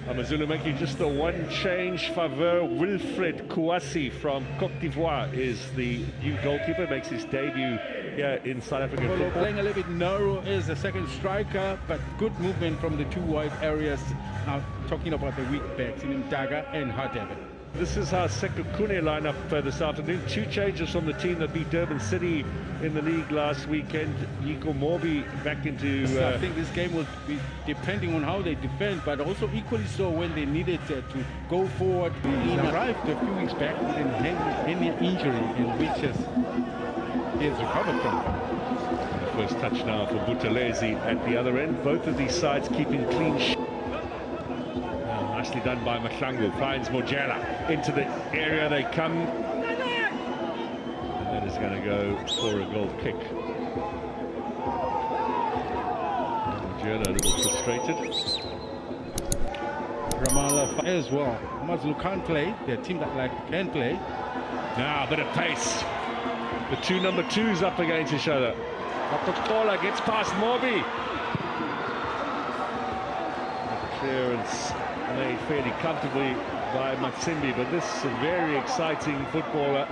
Amazulu making just the one change. Faveur Wilfred Kouassi from Côte d'Ivoire is the new goalkeeper, makes his debut here in South African football. Playing a little bit narrow is the second striker, but good movement from the two wide areas. Now talking about the weak backs in Mdaga and Hadebe. This is how Sekhukhune line up this afternoon. Two changes from the team that beat Durban City in the league last weekend. Nico Morbi back into... I think this game will be depending on how they defend, but also equally so when they needed to go forward. He arrived a few weeks back with an hernia injury, in which he has recovered from. The first touch now for Buthelezi at the other end. Both of these sides keeping clean sheet. Nicely done by Mahlangu, finds Mojela into the area they come, and that is going to go for a goal kick. Mojela a little frustrated. Ramallah as well. Amazulu can't play, their team that can play. Now a bit of pace. The two number 2s up against each other. Makokola gets past Morbi. Clearance made fairly comfortably by Matsimbi, but this is a very exciting footballer.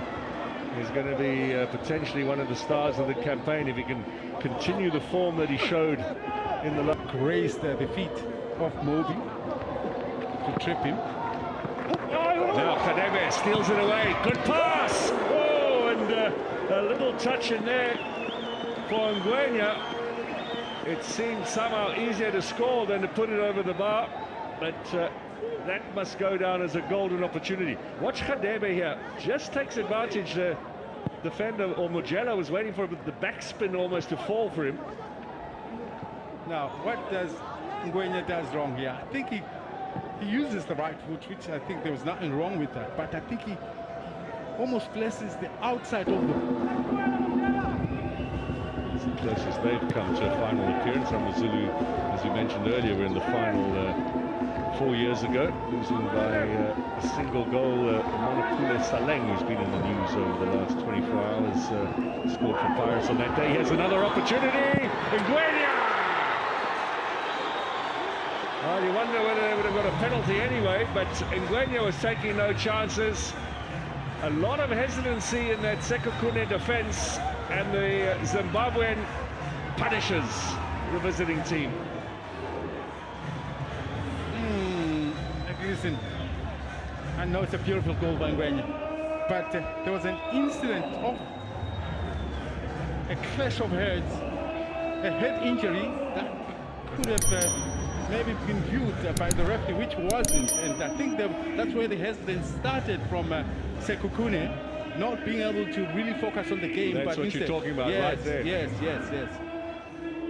He's going to be potentially one of the stars of the campaign if he can continue the form that he showed in the last. Raised the feet of Morbi to trip him. Now Kadebe steals it away. Good pass! Oh, and a little touch in there for Ngwenya. It seemed somehow easier to score than to put it over the bar, but that must go down as a golden opportunity. Watch Khadebe here, just takes advantage. The defender, or Mojela, was waiting for the backspin almost to fall for him. Now, what does Ngwenya does wrong here? I think he uses the right foot, which I think there was nothing wrong with that, but I think he almost places the outside of the... Closest they've come to a final appearance. Amazulu, as you mentioned earlier, were in the final 4 years ago, losing by a single goal. Monopule Saleng, who's been in the news over the last 24 hours, scored for Pirates on that day. He has another opportunity. Ngwenya! Well, you wonder whether they would have got a penalty anyway, but Ngwenya was taking no chances. A lot of hesitancy in that Sekhukhune defence, and the Zimbabwean punishes the visiting team. Listen, I know it's a beautiful goal by Ngwenya, but there was an incident of a clash of heads, a head injury that could have maybe been viewed by the referee, which wasn't, and I think that's where the hesitance started from Sekhukhune, not being able to really focus on the game. That's but what instead, you're talking about, yes, right there. Yes.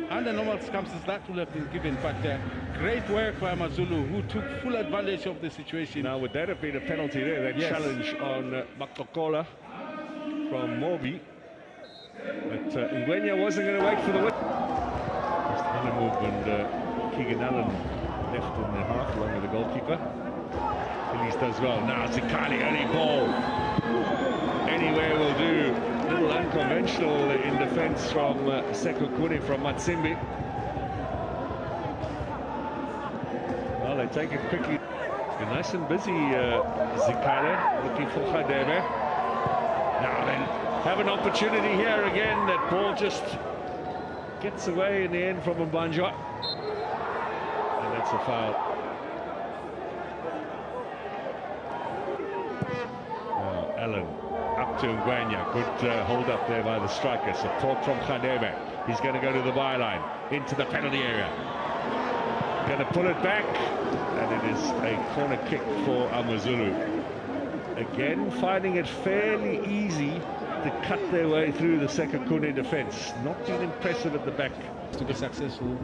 Under normal circumstances, that would have been given, but great work by Amazulu, who took full advantage of the situation. Now, would that have been a penalty there? That challenge on Makokola from Morbi. But Ngwenya wasn't going to wait for the win. Just Hanamub and Keegan Allen left in the half, along with the goalkeeper. Phillies does well. Now Zikali, early ball. Anywhere will do. A little unconventional in defence from Sekhukhune, from Matsimbi. Well, they take it quickly. It's been nice and busy, Zikale, looking for Khadebe. Now then, have an opportunity here again. That ball just gets away in the end from Mbanjwa. And that's a foul. Allen up to Ngwenya. Good hold up there by the striker. Support from Khadebe. He's going to go to the byline, into the penalty area. Going to pull it back, and it is a corner kick for Amazulu. Again, finding it fairly easy to cut their way through the Sekhukhune defence. Not being impressive at the back. To be successful,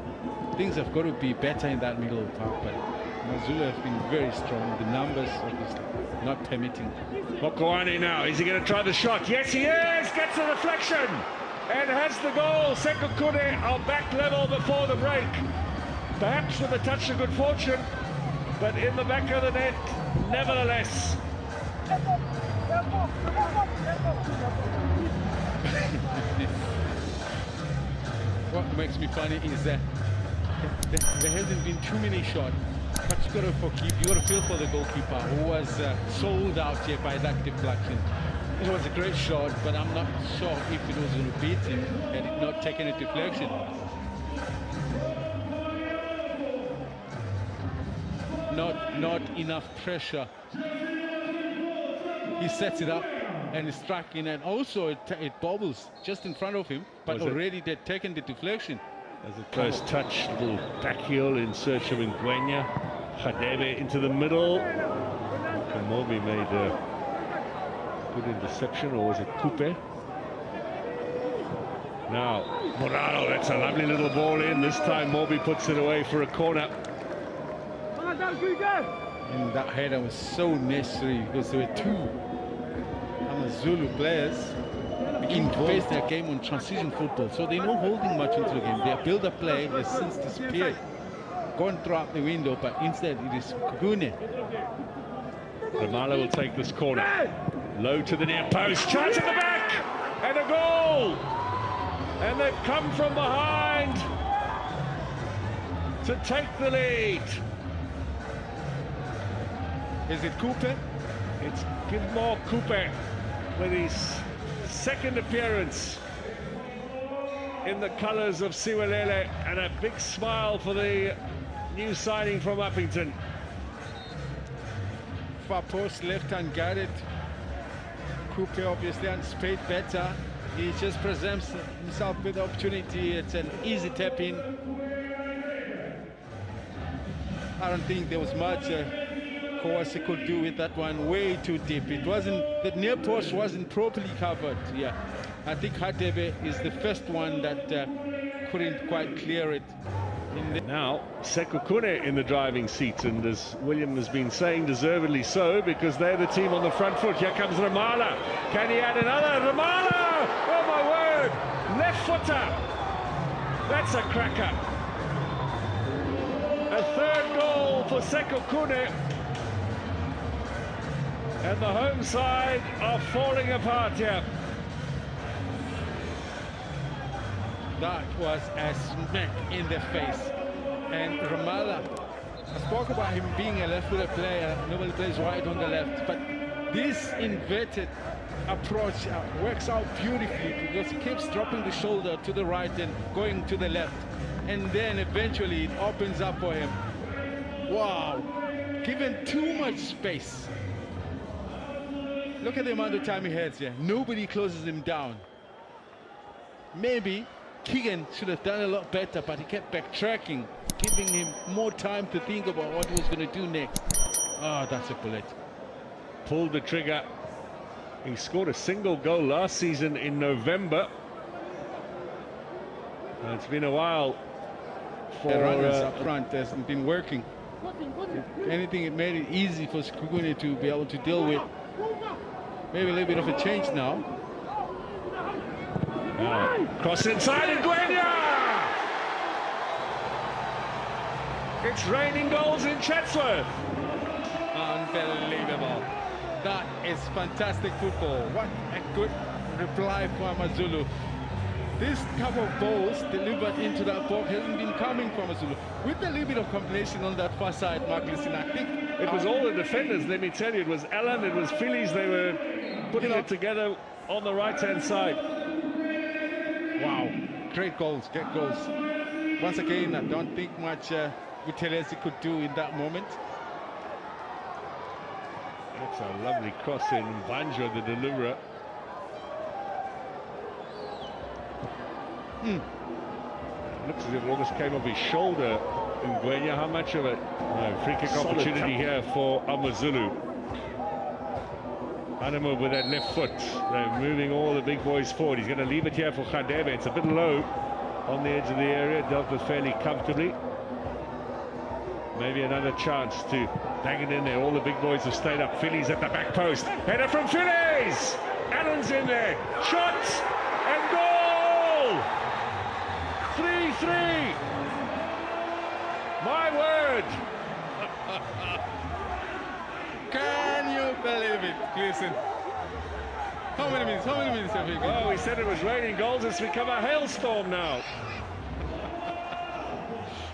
things have got to be better in that middle part, but Amazulu have been very strong. The numbers obviously not permitting. Mokoane now, is he going to try the shot? Yes, he is! Gets a deflection and has the goal. Sekhukhune are back level before the break. Perhaps with a touch of good fortune, but in the back of the net, nevertheless. What makes me funny is that there hasn't been too many shots But you got to forgive, you got to feel for the goalkeeper who was sold out here by that deflection. It was a great shot, but I'm not sure if it was going to beat him had it not taken a deflection. Not enough pressure. He sets it up and is striking, and also it bobbles just in front of him, but already they'd taken the deflection. As a first touch, little back heel in search of Ngwenya. Khadebe into the middle. Kamobi made a good interception, or was it Coupe? Now, Morano, that's a lovely little ball in. This time Mobi puts it away for a corner. And that header was so necessary because there were two Amazulu players beginning to base their game on transition football, so they're not holding much into the game. Their build-up play has since disappeared, gone throughout the window, but instead it is Sekhukhune. Ramala will take this corner. Low to the near post, chance at the back, and a goal! And they've come from behind to take the lead. Is it Coupe? It's Gilmore Coupe with his second appearance in the colours of Siwelele, and a big smile for the new signing from Uppington. Far post, left-hand guarded. Coupe obviously anticipated better. He just presents himself with the opportunity. It's an easy tap in. I don't think there was much Kowasi could do with that one. Way too deep. It wasn't, the near post wasn't properly covered. Yeah, I think Khadebe is the first one that couldn't quite clear it. Now Sekhukhune in the driving seat, and as William has been saying, deservedly so, because they're the team on the front foot. Here comes Ramala. Can he add another? Ramala! Oh my word! Left footer! That's a cracker. A third goal for Sekhukhune. And the home side are falling apart here. That was a smack in the face. And Ramala, I spoke about him being a left-footed player. Nobody plays wide on the left. But this inverted approach works out beautifully, because he keeps dropping the shoulder to the right and going to the left. And then eventually it opens up for him. Wow, given too much space. Look at the amount of time he has here. Nobody closes him down. Maybe Keegan should have done a lot better, but he kept backtracking, giving him more time to think about what he was going to do next. Oh, that's a bullet. Pulled the trigger. He scored a single goal last season in November. And it's been a while for... The runners up front hasn't been working. If anything, it made it easy for Sekhukhune to be able to deal with. Maybe a little bit of a change now. Cross inside, Ngwenya! It's raining goals in Chatsworth. Unbelievable. That is fantastic football. What a good reply for Amazulu. This couple of balls delivered into that box hasn't been coming from Amazulu. With a little bit of combination on that far side, Marcus, and I think... It was all the defenders, let me tell you. It was Alan, it was Phillies. They were putting it together on the right-hand side. Wow, great goals, great goals. Once again, I don't think much Butelesi could do in that moment. That's a lovely cross in. Banjo, the deliverer. Looks as if it almost came off his shoulder. Ngwenya, how much of it? No, free kick opportunity here for Amazulu. Animo with that left foot. They're moving all the big boys forward. He's going to leave it here for Khadebe. It's a bit low on the edge of the area. Dealt with fairly comfortably. Maybe another chance to bang it in there. All the big boys have stayed up. Phillies at the back post. Header from Phillies! Allen's in there. Shot and goal! 3-3. My word! Can you believe it? Listen. How many minutes have we got? Oh, we said it was raining goals. It's become a hailstorm now.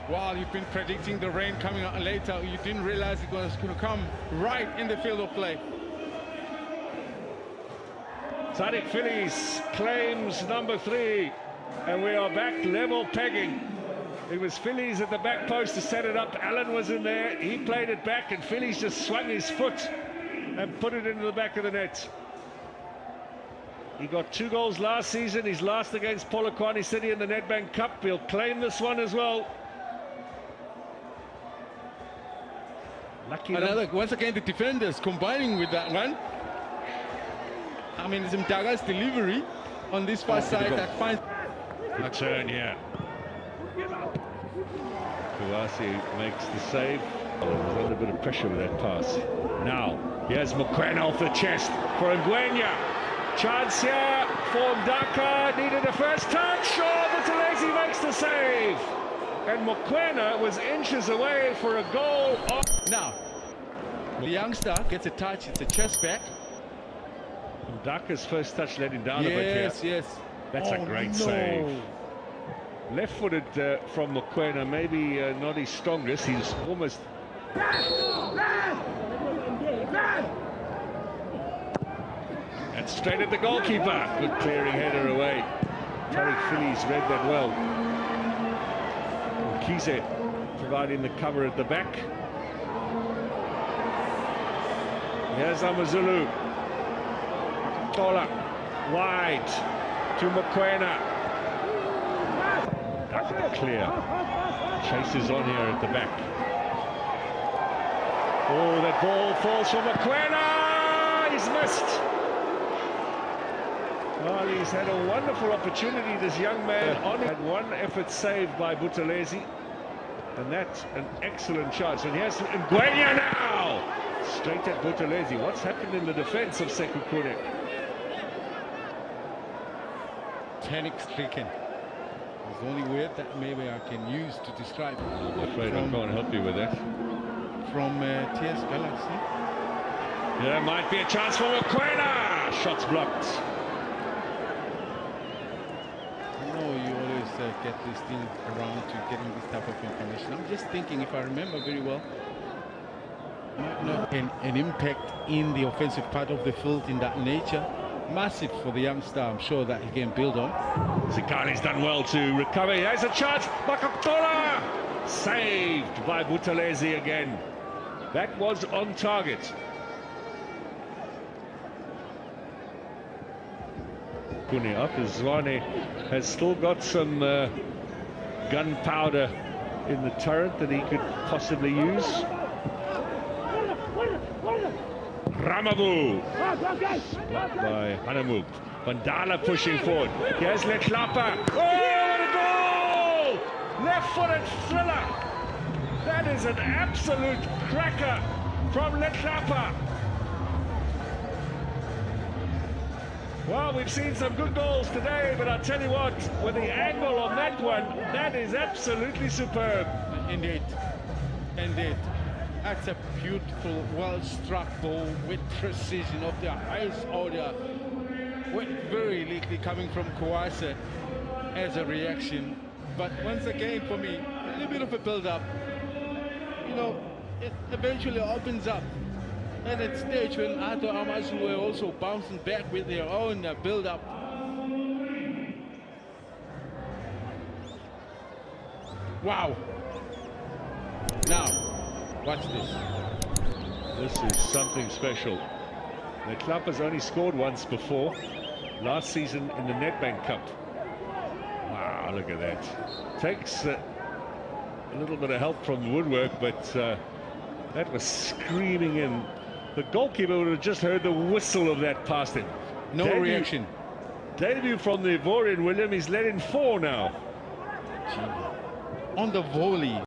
While you've been predicting the rain coming out later, you didn't realize it was going to come right in the field of play. Tariq Phillies claims number 3, and we are back level pegging. It was Phillies at the back post to set it up. Allen was in there, he played it back, and Phillies just swung his foot and put it into the back of the net. He got 2 goals last season, his last against Polokwane City in the Nedbank Cup. He'll claim this one as well. Lucky once again, the defenders combining with that one. I mean, it's Mdaga's delivery on this far side that finds... Good turn here. Kouassi makes the save. Oh, he was under a bit of pressure with that pass. Now, here's Mokoena off the chest for Ngwenya. Chance here for Mdaka, needed a first touch. Oh, Buthelezi makes the save. And Mokoena was inches away for a goal. Oh. Now, the youngster gets a touch, it's a chest back. Mdaka's first touch let him down a bit here. Yes. That's a great save. Left-footed from Mokoena, maybe not his strongest. He's almost... And straight at the goalkeeper. Good clearing header away. Tariq Phillies read that well. Kize providing the cover at the back. Here's Amazulu. Tola wide to Mokoena. Clear. Chases on here at the back. Oh, that ball falls for Mokoena. He's missed. Well, he's had a wonderful opportunity, this young man. Had one effort saved by Buthelezi, and that's an excellent chance. And here's Ngwenya now! Straight at Buthelezi. What's happened in the defense of Sekhukhune? Panic-stricken. It's the only word that maybe I can use to describe. I'm afraid I can't help you with that. From TS Galaxy. Yeah, might be a chance for Mokoena. Shots blocked. You always get this thing around to getting this type of information. I'm just thinking, if I remember very well, might not an impact in the offensive part of the field in that nature. Massive for the youngster, I'm sure that he can build on. Zikani's done well to recover. There's a chance. Makatola saved by Buthelezi again. That was on target. Zwane has still got some gunpowder in the turret that he could possibly use. Ramabu blocked by Hanamuk. Bandala pushing forward. Here's Letlapa. Oh, what a goal! Left-footed thriller. That is an absolute cracker from Letlapa. Well, we've seen some good goals today, but I'll tell you what, with the angle on that one, that is absolutely superb. Indeed. That's a beautiful, well-struck ball with precision of the highest order. Very likely coming from Kouassi as a reaction. But once again, for me, a little bit of a build-up. You know, it eventually opens up. At that stage when Amazulu were also bouncing back with their own build-up. Wow. Now, watch this. This is something special. The club has only scored once before, last season in the Nedbank Cup. Wow, look at that. Takes a little bit of help from the woodwork, but that was screaming in. The goalkeeper would have just heard the whistle of that past him. No reaction. Debut from the Ivorian, William. He's led in 4 now. On the volley.